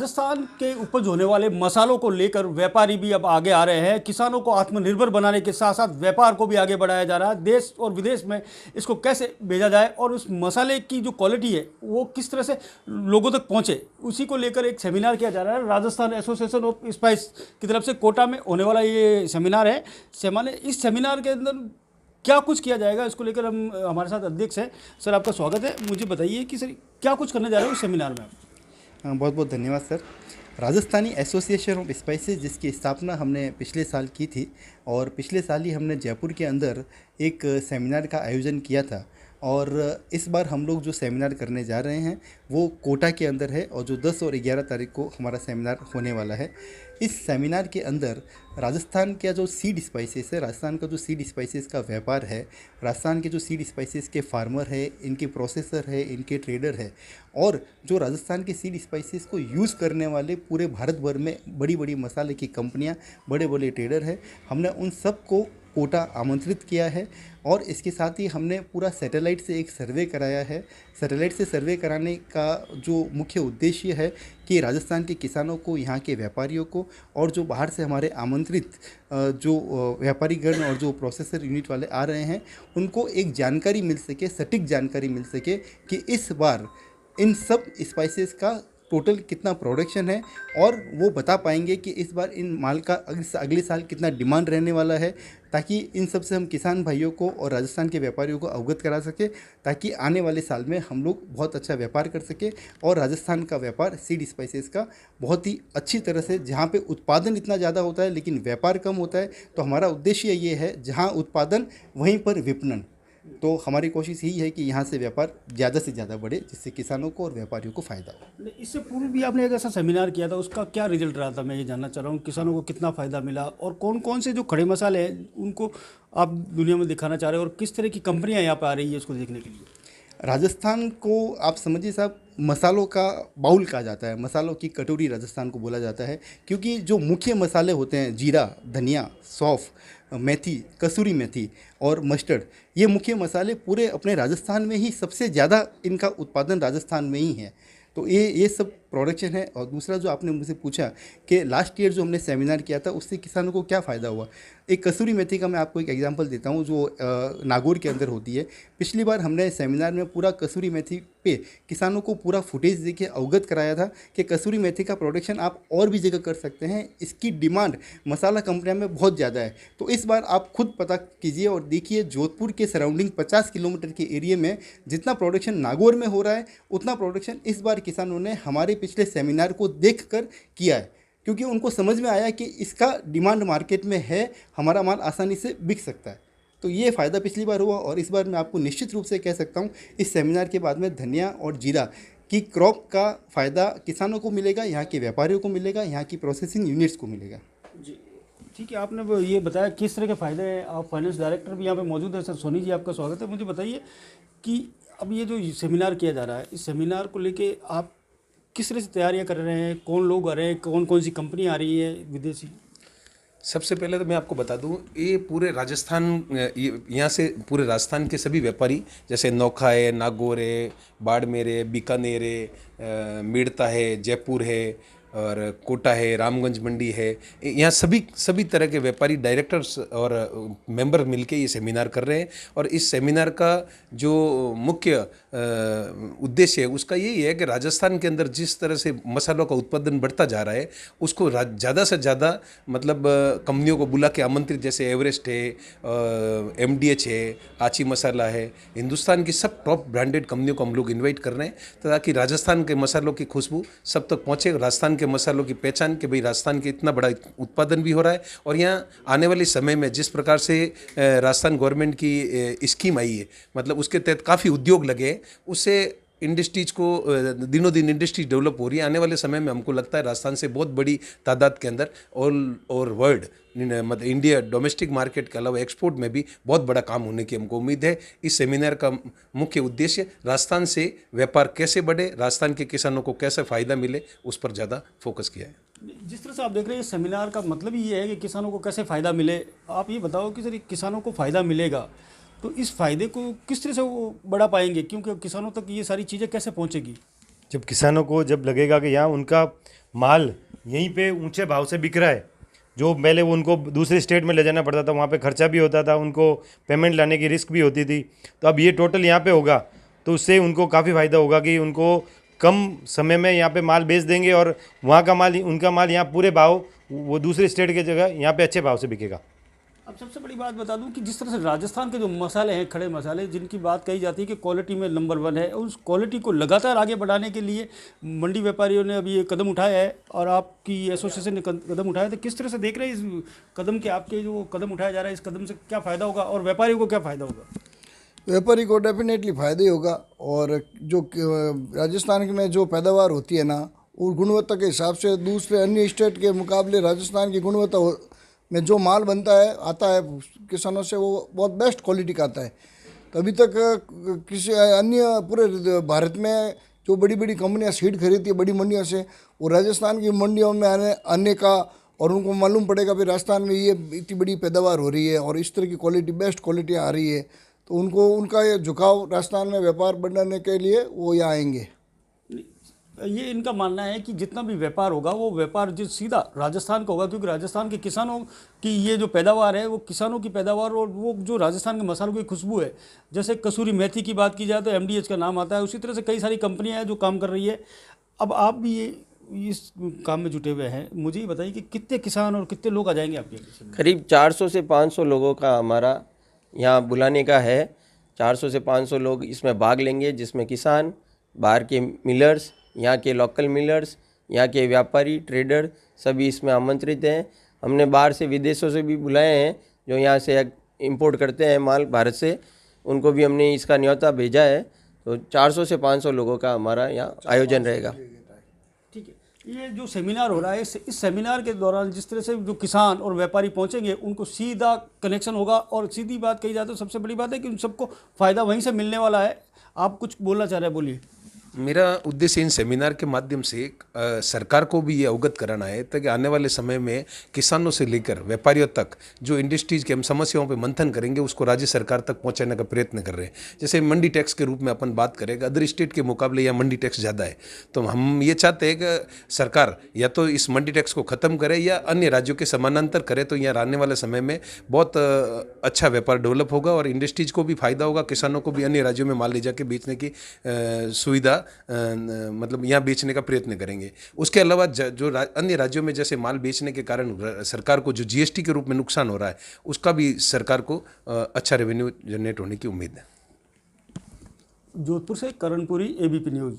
राजस्थान के उपज होने वाले मसालों को लेकर व्यापारी भी अब आगे आ रहे हैं। किसानों को आत्मनिर्भर बनाने के साथ साथ व्यापार को भी आगे बढ़ाया जा रहा है। देश और विदेश में इसको कैसे भेजा जाए और उस मसाले की जो क्वालिटी है वो किस तरह से लोगों तक पहुंचे, उसी को लेकर एक सेमिनार किया जा रहा है। राजस्थान एसोसिएशन ऑफ स्पाइस की तरफ से कोटा में होने वाला ये सेमिनार है। इस सेमिनार के अंदर क्या कुछ किया जाएगा, इसको लेकर हम हमारे साथ अध्यक्ष हैं। सर, आपका स्वागत है। मुझे बताइए कि सर क्या कुछ करने जा रहे हो इस सेमिनार में। बहुत बहुत धन्यवाद sir. Rajasthani association of spices, जिसकी स्थापना हमने पिछले साल की थी और पिछले साल ही हमने जयपुर के अंदर एक सेमिनार का आयोजन किया था। और इस बार हम लोग जो सेमिनार करने जा रहे हैं वो कोटा के अंदर है और जो 10 और 11 तारीख को हमारा सेमिनार होने वाला है। इस सेमिनार के अंदर राजस्थान का जो सीड स्पाइसेस है, राजस्थान का जो सीड स्पाइसेस का व्यापार है, राजस्थान के जो सीड स्पाइसेस के फार्मर है, इनके प्रोसेसर है, इनके ट्रेडर है और जो राजस्थान के सीड स्पाइसेस को यूज़ करने वाले पूरे भारत भर में बड़ी बड़ी मसाले की कंपनियां, बड़े बड़े ट्रेडर है, हमने उन सब को कोटा आमंत्रित किया है। और इसके साथ ही हमने पूरा सैटेलाइट से एक सर्वे कराया है। सैटेलाइट से सर्वे कराने का जो मुख्य उद्देश्य है कि राजस्थान के किसानों को, यहाँ के व्यापारियों को और जो बाहर से हमारे आमंत्रित जो व्यापारीगण और जो प्रोसेसर यूनिट वाले आ रहे हैं उनको एक जानकारी मिल सके, सटीक जानकारी मिल सके कि इस बार इन सब स्पाइसेस का टोटल कितना प्रोडक्शन है और वो बता पाएंगे कि इस बार इन माल का अगले साल कितना डिमांड रहने वाला है, ताकि इन सब से हम किसान भाइयों को और राजस्थान के व्यापारियों को अवगत करा सके, ताकि आने वाले साल में हम लोग बहुत अच्छा व्यापार कर सके और राजस्थान का व्यापार सीड स्पाइसेस का बहुत ही अच्छी तरह से, जहाँ पे उत्पादन इतना ज़्यादा होता है लेकिन व्यापार कम होता है, तो हमारा उद्देश्य ये है जहाँ उत्पादन वहीं पर विपणन। तो हमारी कोशिश यही है कि यहाँ से व्यापार ज़्यादा से ज़्यादा बढ़े, जिससे किसानों को और व्यापारियों को फ़ायदा हो। इससे पूर्व भी आपने एक ऐसा सेमिनार किया था, उसका क्या रिजल्ट रहा था, मैं ये जानना चाह रहा हूँ। किसानों को कितना फ़ायदा मिला और कौन कौन से जो खड़े मसाले हैं उनको आप दुनिया में दिखाना चाह रहे हो और किस तरह की कंपनियाँ यहाँ पर आ रही है उसको देखने के लिए। राजस्थान को आप समझिए साहब, मसालों का बाउल कहा जाता है, मसालों की कटोरी राजस्थान को बोला जाता है, क्योंकि जो मुख्य मसाले होते हैं जीरा, धनिया, सौंफ, मेथी, कसूरी मेथी और मस्टर्ड, ये मुख्य मसाले पूरे अपने राजस्थान में ही सबसे ज़्यादा इनका उत्पादन राजस्थान में ही है। तो ये सब प्रोडक्शन है। और दूसरा जो आपने मुझसे पूछा कि लास्ट ईयर जो हमने सेमिनार किया था उससे किसानों को क्या फ़ायदा हुआ, एक कसूरी मेथी का मैं आपको एक एग्जांपल देता हूँ जो नागौर के अंदर होती है। पिछली बार हमने सेमिनार में पूरा कसूरी मेथी पे किसानों को पूरा फुटेज देके अवगत कराया था कि कसूरी मेथी का प्रोडक्शन आप और भी जगह कर सकते हैं, इसकी डिमांड मसाला कंपनियों में बहुत ज़्यादा है। तो इस बार आप खुद पता कीजिए और देखिए, जोधपुर के सराउंडिंग 50 किलोमीटर के एरिया में जितना प्रोडक्शन नागौर में हो रहा है उतना प्रोडक्शन इस बार किसानों ने हमारे पिछले सेमिनार को देखकर किया है, क्योंकि उनको समझ में आया कि इसका डिमांड मार्केट में है, हमारा माल आसानी से बिक सकता है। तो ये फ़ायदा पिछली बार हुआ और इस बार मैं आपको निश्चित रूप से कह सकता हूँ इस सेमिनार के बाद में धनिया और जीरा की क्रॉप का फ़ायदा किसानों को मिलेगा, यहाँ के व्यापारियों को मिलेगा, यहाँ की प्रोसेसिंग यूनिट्स को मिलेगा। जी ठीक है, आपने वो ये बताया किस तरह के फ़ायदे हैं। आप फाइनेंस डायरेक्टर भी यहाँ पे मौजूद है। सर सोनी जी, आपका स्वागत है। मुझे बताइए कि अब ये जो सेमिनार किया जा रहा है, इस सेमिनार को लेके आप किस तरह से तैयारियां कर रहे हैं, कौन लोग आ रहे हैं, कौन कौन सी कंपनी आ रही है विदेशी। सबसे पहले तो मैं आपको बता दूं, ये पूरे राजस्थान, यहाँ से पूरे राजस्थान के सभी व्यापारी, जैसे नौखा है, नागौर है, बाड़मेर है, बीकानेर है, मेड़ता है, जयपुर है और कोटा है, रामगंज मंडी है, यहाँ सभी तरह के व्यापारी, डायरेक्टर्स और मेंबर मिलके ये सेमिनार कर रहे हैं। और इस सेमिनार का जो मुख्य उद्देश्य है उसका यही है कि राजस्थान के अंदर जिस तरह से मसालों का उत्पादन बढ़ता जा रहा है उसको ज़्यादा से ज़्यादा मतलब कंपनियों को बुला के आमंत्रित, जैसे एवरेस्ट है, MDH है, आची मसाला है, हिंदुस्तान की सब टॉप ब्रांडेड कंपनियों को हम लोग इन्वाइट कर रहे हैं ताकि राजस्थान के मसालों की खुशबू सब तक पहुँचे, राजस्थान के मसालों की पहचान कि भाई राजस्थान के इतना बड़ा उत्पादन भी हो रहा है। और यहाँ आने वाले समय में जिस प्रकार से राजस्थान गवर्नमेंट की स्कीम आई है, मतलब उसके तहत काफ़ी उद्योग लगे, उससे इंडस्ट्रीज को दिनों दिन इंडस्ट्रीज डेवलप हो रही है। आने वाले समय में हमको लगता है राजस्थान से बहुत बड़ी तादाद के अंदर और वर्ल्ड मतलब इंडिया डोमेस्टिक मार्केट के अलावा एक्सपोर्ट में भी बहुत बड़ा काम होने की हमको उम्मीद है। इस सेमिनार का मुख्य उद्देश्य राजस्थान से व्यापार कैसे बढ़े, राजस्थान के किसानों को कैसे फ़ायदा मिले, उस पर ज़्यादा फोकस किया है। जिस तरह से आप देख रहे हैं सेमिनार का मतलब ये है कि किसानों को कैसे फ़ायदा मिले। आप ये बताओ कि सर किसानों को फ़ायदा मिलेगा तो इस फ़ायदे को किस तरह से वो बढ़ा पाएंगे, क्योंकि किसानों तक ये सारी चीज़ें कैसे पहुँचेगी। जब किसानों को जब लगेगा कि यहाँ उनका माल यहीं पे ऊंचे भाव से बिक रहा है, जो पहले वो उनको दूसरे स्टेट में ले जाना पड़ता था, वहाँ पे खर्चा भी होता था, उनको पेमेंट लाने की रिस्क भी होती थी, तो अब ये टोटल यहाँ पे होगा तो उससे उनको काफ़ी फ़ायदा होगा कि उनको कम समय में यहाँ पे माल बेच देंगे और वहाँ का माल उनका माल यहाँ पूरे भाव वो दूसरे स्टेट की जगह यहाँ पे अच्छे भाव से बिकेगा। अब सबसे बड़ी बात बता दूं कि जिस तरह से राजस्थान के जो मसाले हैं, खड़े मसाले, जिनकी बात कही जाती है कि क्वालिटी में नंबर 1 है, उस क्वालिटी को लगातार आगे बढ़ाने के लिए मंडी व्यापारियों ने अभी ये कदम उठाया है और आपकी एसोसिएशन ने कदम उठाया। तो किस तरह से देख रहे हैं इस कदम के, आपके जो कदम उठाया जा रहा है, इस कदम से क्या फ़ायदा होगा और व्यापारियों को क्या फ़ायदा होगा? व्यापारी को डेफिनेटली फ़ायदा ही होगा। और जो राजस्थान में जो पैदावार होती है ना, और गुणवत्ता के हिसाब से दूसरे अन्य स्टेट के मुकाबले राजस्थान की गुणवत्ता में जो माल बनता है आता है किसानों से, वो बहुत बेस्ट क्वालिटी का आता है। तो अभी तक किसी अन्य पूरे भारत में जो बड़ी बड़ी कंपनियां सीड खरीदती है बड़ी मंडियों से, वो राजस्थान की मंडियों में आने का, और उनको मालूम पड़ेगा फिर राजस्थान में ये इतनी बड़ी पैदावार हो रही है और इस तरह की क्वालिटी बेस्ट क्वालिटी आ रही है, तो उनको उनका ये झुकाव राजस्थान में व्यापार बढ़ाने के लिए वो यहाँ आएंगे। ये इनका मानना है कि जितना भी व्यापार होगा वो व्यापार जो सीधा राजस्थान का होगा, क्योंकि राजस्थान के किसानों की ये जो पैदावार है वो किसानों की पैदावार, और वो जो राजस्थान के मसालों की खुशबू है, जैसे कसूरी मेथी की बात की जाए तो MDH का नाम आता है, उसी तरह से कई सारी कंपनियां हैं जो काम कर रही है। अब आप भी ये इस काम में जुटे हुए हैं, मुझे ये बताइए कि कितने किसान और कितने लोग आ जाएंगे आपके? करीब 400 से 500 लोगों का हमारा यहाँ बुलाने का है। 400 से 500 लोग इसमें भाग लेंगे, जिसमें किसान, बाहर के मिलर्स, यहाँ के लोकल मिलर्स, यहाँ के व्यापारी, ट्रेडर सभी इसमें आमंत्रित हैं। हमने बाहर से विदेशों से भी बुलाए हैं जो यहाँ से इंपोर्ट करते हैं माल भारत से, उनको भी हमने इसका न्योता भेजा है। तो 400 से 500 लोगों का हमारा यहाँ आयोजन रहेगा। ठीक है, ये जो सेमिनार हो रहा है, इस सेमिनार के दौरान जिस तरह से जो किसान और व्यापारी पहुंचेंगे उनको सीधा कनेक्शन होगा, और सीधी बात कही जाए तो सबसे बड़ी बात है कि उन सबको फ़ायदा वहीं से मिलने वाला है। आप कुछ बोलना चाह रहे हैं, बोलिए। मेरा उद्देश्य इन सेमिनार के माध्यम से सरकार को भी ये अवगत कराना है ताकि आने वाले समय में किसानों से लेकर व्यापारियों तक जो इंडस्ट्रीज के हम समस्याओं पे मंथन करेंगे उसको राज्य सरकार तक पहुंचाने का प्रयत्न कर रहे हैं। जैसे मंडी टैक्स के रूप में अपन बात करें, अदर स्टेट के मुकाबले यहाँ मंडी टैक्स ज़्यादा है, तो हम ये चाहते हैं कि सरकार या तो इस मंडी टैक्स को ख़त्म करे या अन्य राज्यों के समानांतर करे, तो यहाँ आने वाले समय में बहुत अच्छा व्यापार डेवलप होगा और इंडस्ट्रीज को भी फायदा होगा, किसानों को भी अन्य राज्यों में माल ले जाके बेचने की सुविधा मतलब यहाँ बेचने का प्रयत्न करेंगे। उसके अलावा जो अन्य राज्यों में जैसे माल बेचने के कारण सरकार को जो GST के रूप में नुकसान हो रहा है, उसका भी सरकार को अच्छा रेवेन्यू जनरेट होने की उम्मीद है। जोधपुर से करणपुरी, ABP न्यूज़।